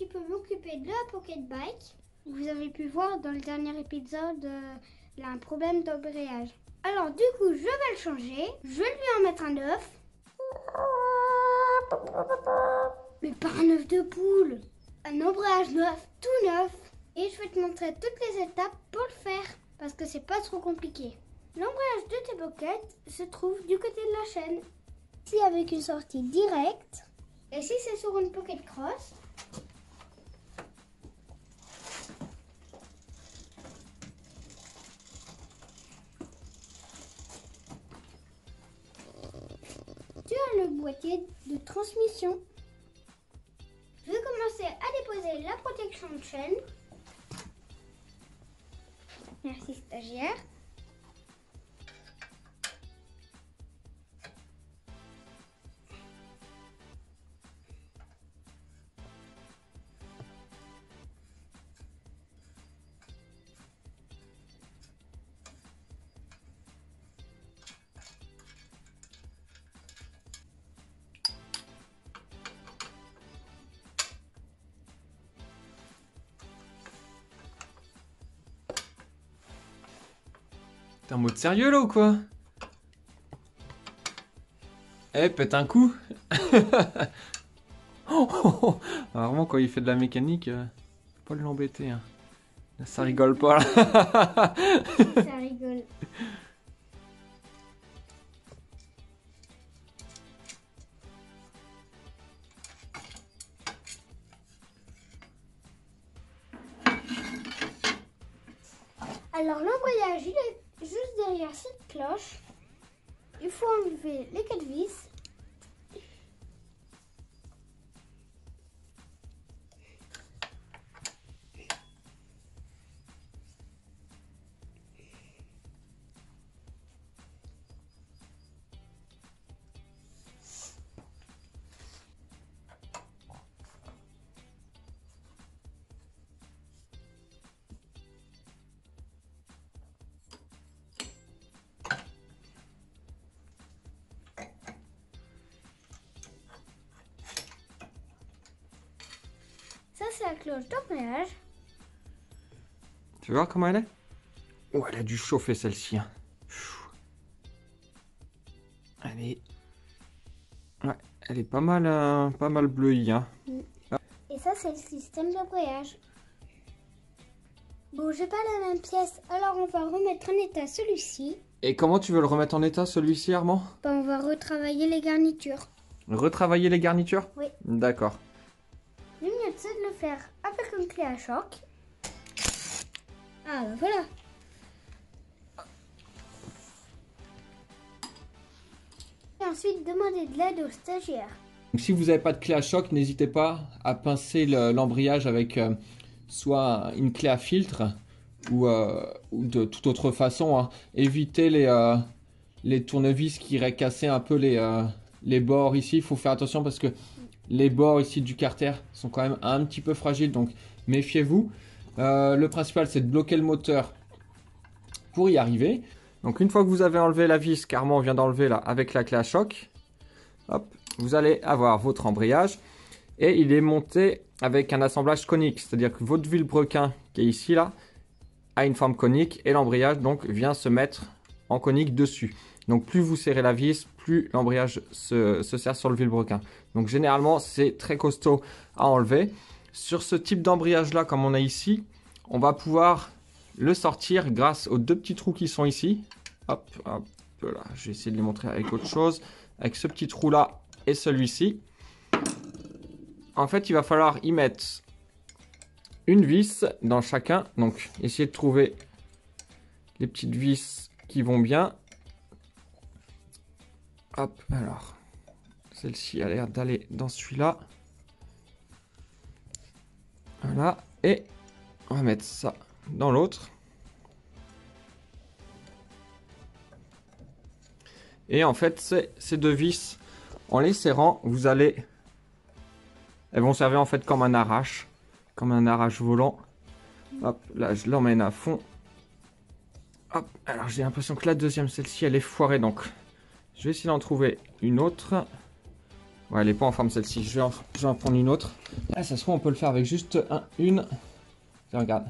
petit peu m'occuper de la Pocket Bike. Vous avez pu voir dans le dernier épisode, il a un problème d'embrayage. Alors du coup, je vais le changer. Je vais lui en mettre un œuf. Mais pas un œuf de poule. Un embrayage neuf, tout neuf. Et je vais te montrer toutes les étapes pour le faire. Parce que c'est pas trop compliqué. L'embrayage de tes Pocket se trouve du côté de la chaîne. Si avec une sortie directe. Et si c'est sur une Pocket Cross, tu as le boîtier de transmission. Je vais commencer à déposer la protection de chaîne. Merci stagiaire. T'es en mode sérieux là ou quoi? Eh, pète un coup. Vraiment quand il fait de la mécanique, faut pas l'embêter. Hein. Là, ça rigole pas là. Ça rigole. Alors l'embrayage, il est juste derrière cette cloche. Il faut enlever les 4 vis. Ça, c'est la cloche d'embrayage. Tu veux voir comment elle est? Oh, elle a dû chauffer celle-ci. Hein. Ouais, elle est pas mal bleuie. Hein. Et ça, c'est le système d'embrayage. Bon, j'ai pas la même pièce, alors on va remettre en état celui-ci. Et comment tu veux le remettre en état celui-ci, Armand? Ben, on va retravailler les garnitures. Retravailler les garnitures? Oui. D'accord. Le mieux, c'est de le faire avec une clé à choc. Ah, ben voilà. Et ensuite, demander de l'aide au stagiaire. Donc, si vous n'avez pas de clé à choc, n'hésitez pas à pincer l'embrayage avec soit une clé à filtre ou de toute autre façon. Hein. Évitez les tournevis qui iraient casser un peu les bords ici. Il faut faire attention parce que les bords ici du carter sont quand même un petit peu fragiles, donc méfiez-vous. Le principal, c'est de bloquer le moteur pour y arriver. Donc une fois que vous avez enlevé la vis qu'Armand vient d'enlever là avec la clé à choc, hop, vous allez avoir votre embrayage et il est monté avec un assemblage conique, c'est-à-dire que votre vilebrequin qui est ici là a une forme conique et l'embrayage donc vient se mettre en conique dessus. Donc plus vous serrez la vis, plus l'embrayage se serre sur le vilebrequin. Donc généralement c'est très costaud à enlever. Sur ce type d'embrayage là comme on a ici, on va pouvoir le sortir grâce aux deux petits trous qui sont ici. Hop, hop là, je vais essayer de les montrer avec autre chose. Avec ce petit trou là et celui-ci. En fait il va falloir y mettre une vis dans chacun. Donc essayez de trouver les petites vis qui vont bien. Hop, alors, celle-ci a l'air d'aller dans celui-là. Voilà, et on va mettre ça dans l'autre. Et en fait, ces deux vis, en les serrant, elles vont servir en fait comme un arrache volant. Hop, là je l'emmène à fond. Hop, alors j'ai l'impression que la deuxième, celle-ci, elle est foirée, donc je vais essayer d'en trouver une autre. Ouais, elle est pas en forme celle-ci. Je vais en prendre une autre. Ah, ça se trouve, on peut le faire avec juste une. Regarde.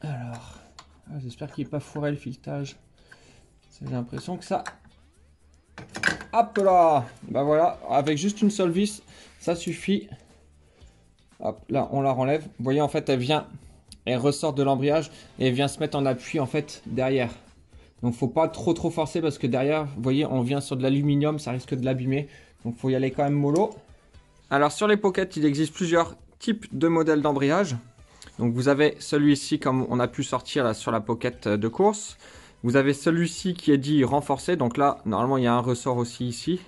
Alors, j'espère qu'il n'est pas foiré le filetage. J'ai l'impression que ça... Hop là! Bah voilà, avec juste une seule vis, ça suffit. Hop, là, on la renlève. Vous voyez, en fait, elle ressort de l'embrayage et elle vient se mettre en appui, en fait, derrière. Donc, faut pas trop forcer parce que derrière, vous voyez, on vient sur de l'aluminium, ça risque de l'abîmer. Donc, faut y aller quand même mollo. Alors, sur les pockets, il existe plusieurs types de modèles d'embrayage. Donc, vous avez celui-ci, comme on a pu sortir là, sur la pocket de course. Vous avez celui-ci qui est dit renforcé. Donc là, normalement, il y a un ressort aussi ici.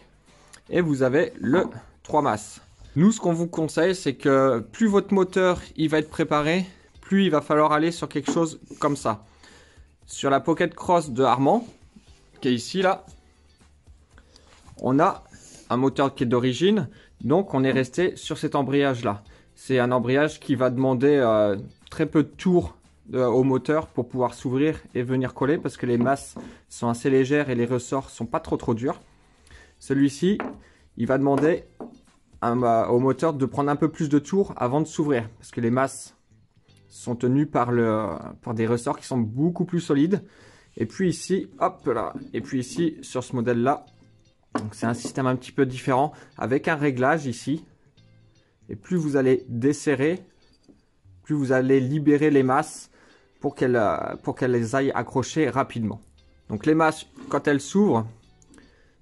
Et vous avez le 3 masses. Nous, ce qu'on vous conseille, c'est que plus votre moteur il va être préparé, plus il va falloir aller sur quelque chose comme ça. Sur la Pocket Cross de Armand, qui est ici, là, on a un moteur qui est d'origine. Donc, on est resté sur cet embrayage-là. C'est un embrayage qui va demander très peu de tours au moteur pour pouvoir s'ouvrir et venir coller parce que les masses sont assez légères et les ressorts sont pas trop durs. Celui-ci, il va demander au moteur de prendre un peu plus de tours avant de s'ouvrir parce que les masses sont tenues par des ressorts qui sont beaucoup plus solides. Et puis ici, hop là, et puis ici sur ce modèle là, donc c'est un système un petit peu différent avec un réglage ici. Et plus vous allez desserrer, plus vous allez libérer les masses pour qu'elles aillent accrocher rapidement. Donc les masses, quand elles s'ouvrent,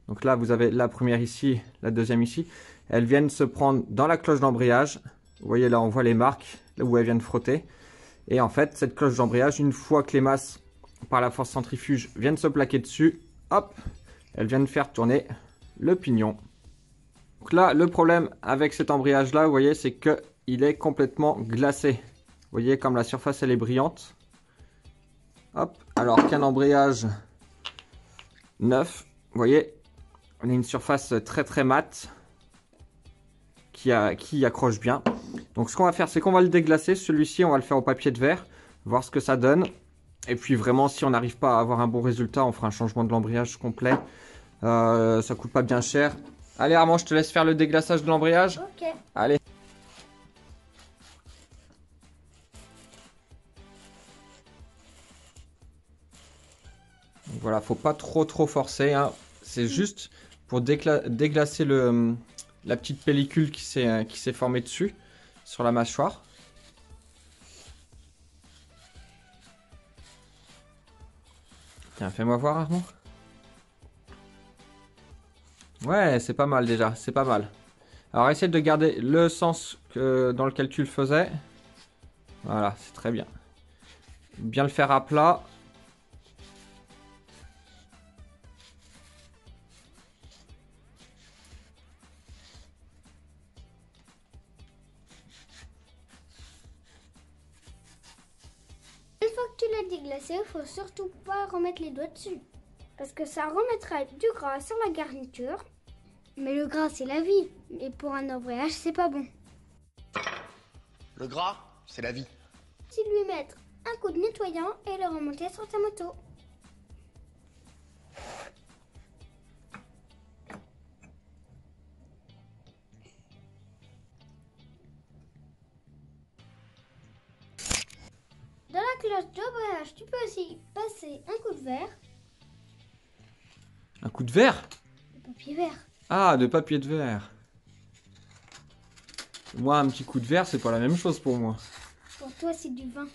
donc là vous avez la première ici, la deuxième ici, elles viennent se prendre dans la cloche d'embrayage. Vous voyez là, on voit les marques là où elles viennent frotter. Et en fait, cette cloche d'embrayage, une fois que les masses, par la force centrifuge, viennent se plaquer dessus, hop, elles viennent faire tourner le pignon. Donc là, le problème avec cet embrayage là, vous voyez, c'est qu'il est complètement glacé. Vous voyez comme la surface elle est brillante. Hop, alors qu'un embrayage neuf, vous voyez, on a une surface très mate qui accroche bien. Donc ce qu'on va faire, c'est qu'on va le déglacer. Celui-ci, on va le faire au papier de verre, voir ce que ça donne. Et puis vraiment, si on n'arrive pas à avoir un bon résultat, on fera un changement de l'embrayage complet. Ça coûte pas bien cher. Allez Armand, je te laisse faire le déglaçage de l'embrayage. Ok. Allez. Donc voilà, faut pas trop forcer, hein. C'est juste pour déglacer la petite pellicule qui s'est formée dessus, sur la mâchoire. Tiens, fais-moi voir Armand. Ouais, c'est pas mal déjà, c'est pas mal. Alors essaye de garder le sens dans lequel tu le faisais. Voilà, c'est très bien. Bien le faire à plat. Une fois que tu l'as déglacé, il faut surtout pas remettre les doigts dessus. Parce que ça remettra du gras sur la garniture. Mais le gras, c'est la vie. Et pour un embrayage, c'est pas bon. Le gras, c'est la vie. Tu lui mettre un coup de nettoyant et le remonter sur ta moto. Dans la cloche d'embrayage, tu peux aussi passer un coup de verre. Un coup de verre? De papier vert. Ah, de papier de verre. Moi, un petit coup de verre, c'est pas la même chose pour moi. Pour toi, c'est du vin.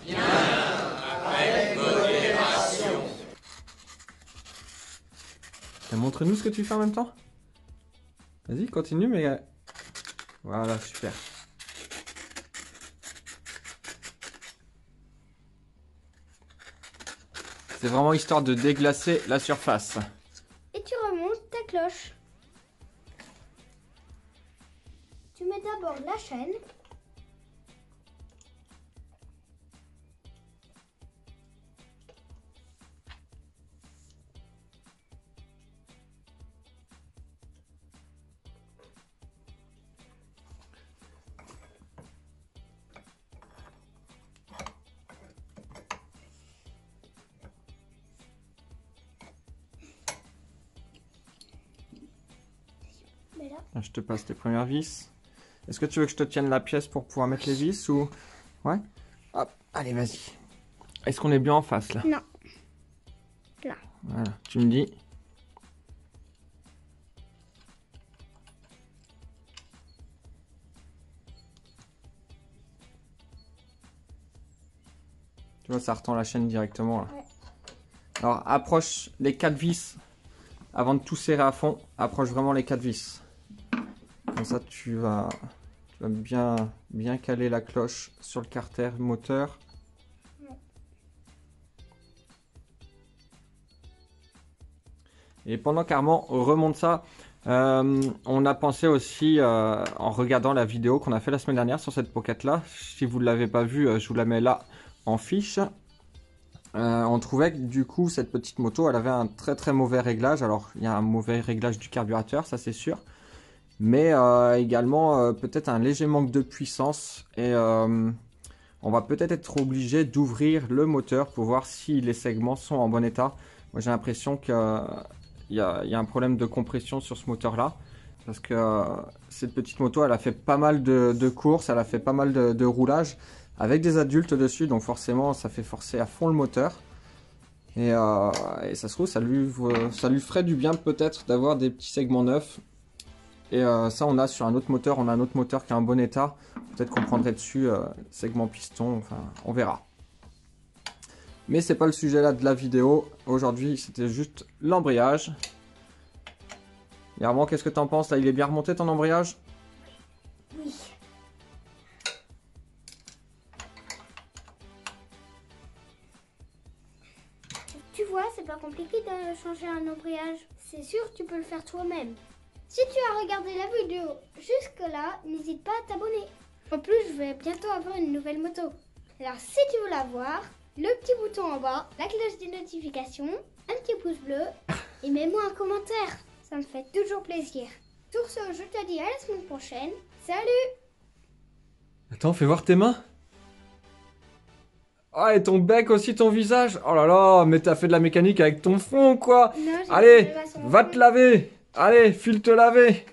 Bien, avec modération. Montre-nous ce que tu fais en même temps. Vas-y, continue, mais... Voilà, super. C'est vraiment histoire de déglacer la surface. Et tu remontes ta cloche. Tu mets d'abord la chaîne. là. Je te passe tes premières vis. Est-ce que tu veux que je te tienne la pièce pour pouvoir mettre les vis ou... Ouais. Hop, allez, vas-y. Est-ce qu'on est bien en face là? Non. Là. Voilà, tu me dis. Tu vois, ça retend la chaîne directement là. Ouais. Alors, approche les 4 vis avant de tout serrer à fond. Approche vraiment les 4 vis. Comme ça, tu vas bien caler la cloche sur le carter moteur. Ouais. Et pendant qu'Armand remonte ça, on a pensé aussi, en regardant la vidéo qu'on a fait la semaine dernière sur cette Pocket là, si vous ne l'avez pas vue, je vous la mets là en fiche. On trouvait que du coup cette petite moto elle avait un très mauvais réglage. Alors il y a un mauvais réglage du carburateur, ça c'est sûr, mais également peut-être un léger manque de puissance, et on va peut-être être obligé d'ouvrir le moteur pour voir si les segments sont en bon état. Moi j'ai l'impression qu'il y a un problème de compression sur ce moteur là, parce que cette petite moto elle a fait pas mal de courses, elle a fait pas mal de roulage avec des adultes dessus, donc forcément ça fait forcer à fond le moteur, et ça se trouve ça lui ferait du bien peut-être d'avoir des petits segments neufs. Et ça on a sur un autre moteur, on a un autre moteur qui est en bon état, peut-être qu'on prendrait dessus segment piston, enfin on verra. Mais c'est pas le sujet là de la vidéo, aujourd'hui c'était juste l'embrayage. Et Armand, qu'est-ce que t'en penses là, il est bien remonté ton embrayage? Oui. Tu vois, c'est pas compliqué de changer un embrayage. C'est sûr, tu peux le faire toi-même. Si tu as regardé la vidéo jusque-là, n'hésite pas à t'abonner. En plus, je vais bientôt avoir une nouvelle moto. Alors, si tu veux la voir, le petit bouton en bas, la cloche des notifications, un petit pouce bleu et mets-moi un commentaire. Ça me fait toujours plaisir. Sur ce, je te dis à la semaine prochaine. Salut! Attends, fais voir tes mains. Ah, et ton bec aussi, ton visage. Oh là là, mais t'as fait de la mécanique avec ton front, quoi. Non, j'ai Allez, fait la va te laver. Allez, file te laver.